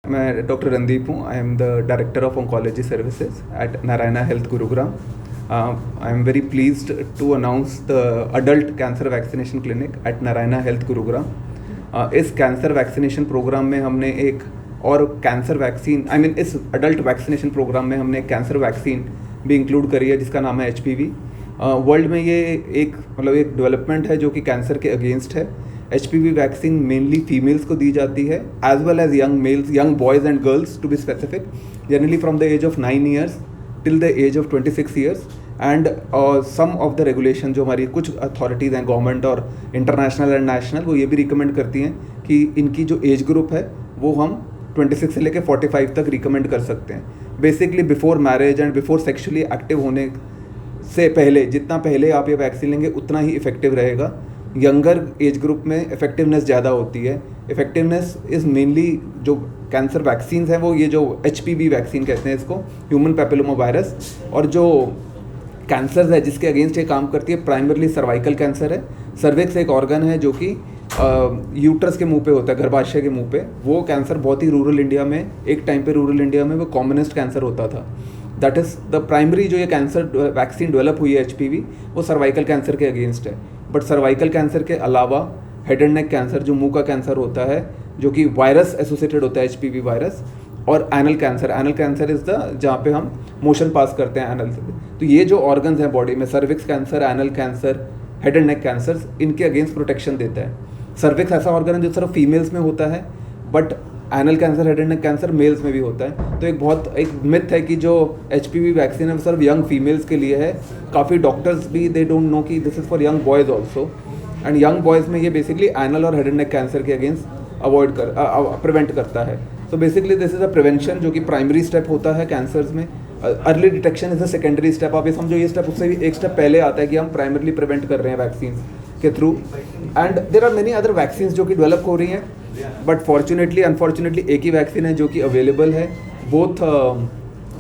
मैं डॉक्टर रणदीप हूँ. I am the director of oncology services at Narayana Health Gurugram. I am very pleased to announce the adult cancer vaccination clinic at Narayana Health Gurugram. इस cancer vaccination program में हमने एक और cancer vaccine इस adult vaccination program में हमने कैंसर वैक्सीन भी इंक्लूड करी है जिसका नाम है HPV. वर्ल्ड में ये एक डेवलपमेंट है जो कि कैंसर के अगेंस्ट है. HPV वैक्सीन मेनली फीमेल्स को दी जाती है as well as young males, young boys and girls to be specific, generally from the age of 9 years till the age of 26 years. And some of the regulation जो हमारी कुछ authorities हैं government और international and national, वो ये भी recommend करती हैं कि इनकी जो एज ग्रुप है वो हम 26 से लेकर 45 तक रिकमेंड कर सकते हैं. Basically before marriage and before sexually active होने से पहले, जितना पहले आप ये वैक्सीन लेंगे उतना ही इफेक्टिव रहेगा. यंगर एज ग्रुप में इफेक्टिवनेस ज़्यादा होती है. इफेक्टिवनेस इज़ मेनली जो कैंसर वैक्सीन है वो ये जो HPV वैक्सीन कहते हैं इसको, ह्यूमन पैपिलोमा वायरस. और जो कैंसर है जिसके अगेंस्ट ये काम करती है प्राइमरली सर्वाइकल कैंसर है. सर्विक्स एक ऑर्गन है जो कि यूट्रस के मुंह पे होता है, गर्भाशय के मुंह पे. वो कैंसर बहुत ही रूरल इंडिया में, एक टाइम पे रूरल इंडिया में वो कॉमनेस्ट कैंसर होता था. दैट इज़ द प्राइमरी जो ये कैंसर वैक्सीन डेवलप हुई है HPV, वो सर्वाइकल कैंसर के अगेंस्ट है. बट सर्वाइकल कैंसर के अलावा हेड एंड नेक कैंसर जो मुंह का कैंसर होता है जो कि वायरस एसोसिएटेड होता है HPV वायरस, और एनल कैंसर इज़ द जहाँ पे हम मोशन पास करते हैं एनल से. तो ये जो ऑर्गन्स हैं बॉडी में, cervix cancer, anal cancer, head and neck cancer, इनके अगेंस्ट प्रोटेक्शन देता है. सर्विक्स ऐसा ऑर्गन है जो सिर्फ फीमेल्स में होता है, but anal cancer, head and neck cancer males में भी होता है. तो एक मिथ है कि जो HPV वैक्सीन है वो सिर्फ यंग फीमेल्स के लिए है. काफ़ी डॉक्टर्स भी दे डोंट नो कि this is for young boys also. And young boys में ये बेसिकली एनल और हेड एंड नेक कैंसर के अगेंस्ट प्रिवेंट करता है. So basically this is a prevention जो कि प्राइमरी स्टेप होता है कैंसर्स में. Early detection is a secondary step. आप ये समझो ये स्टेप उससे भी एक स्टेप पहले आता है कि हम प्राइमरली प्रिवेंट कर रहे हैं वैक्सीन के through. And there are many other vaccine जो कि डेवलप हो रही हैं, बट फॉर्चुनेटली अनफॉर्चुनेटली एक ही वैक्सीन है जो कि अवेलेबल है. Both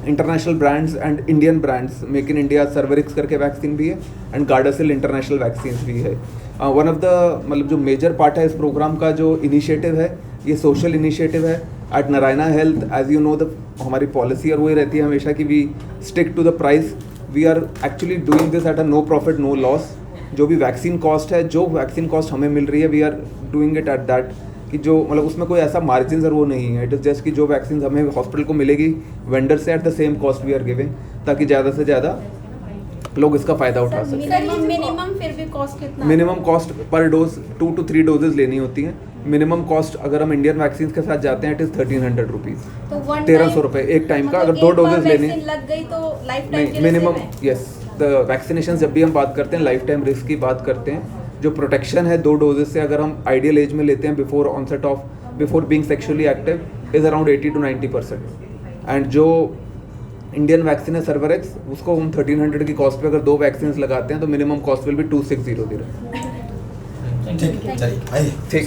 international brands and Indian brands. Make in India Cervarix करके वैक्सीन भी है एंड गार्डासिल इंटरनेशनल वैक्सीन भी है. वन ऑफ द जो मेजर पार्ट है इस प्रोग्राम का जो इनिशिएटिव है, ये सोशल इनिशिएटिव है at Narayana Health. As you know the हमारी पॉलिसी और वही रहती है हमेशा कि we stick to the price. We are actually doing this at a no profit no loss. जो भी वैक्सीन कॉस्ट है, जो वैक्सीन कॉस्ट हमें मिल रही है, we are doing it at that कि जो उसमें कोई ऐसा मार्जिन और वो नहीं है. इट इज़ जस्ट कि जो वैक्सीन हमें हॉस्पिटल को मिलेगी वेंडर से at the same cost we are giving, ताकि ज़्यादा से ज़्यादा लोग इसका फ़ायदा उठा सकें. मिनिमम फिर भी कॉस्ट कितना? Minimum cost per dose 2 to 3 doses लेनी होती हैं. मिनिमम कॉस्ट अगर हम इंडियन वैक्सीन के साथ जाते हैं इट इज़ 1300 रुपीज़, 1300 रुपये एक टाइम का. अगर 2 डोजेज लेने लग गई तो लाइफ टाइम नहीं, मिनिमम यस. द वैक्सीनेशन जब भी हम बात करते हैं लाइफ टाइम रिस्क की बात करते हैं. जो प्रोटेक्शन है 2 डोजेज से अगर हम आइडियल एज में लेते हैं before being sexually active is around 80 to 90%. And जो इंडियन वैक्सीन है सर्वरिक्स, उसको हम 1300 की कॉस्ट पे अगर 2 वैक्सीन लगाते हैं तो मिनिमम कॉस्ट विल बी 2600. ठीक है.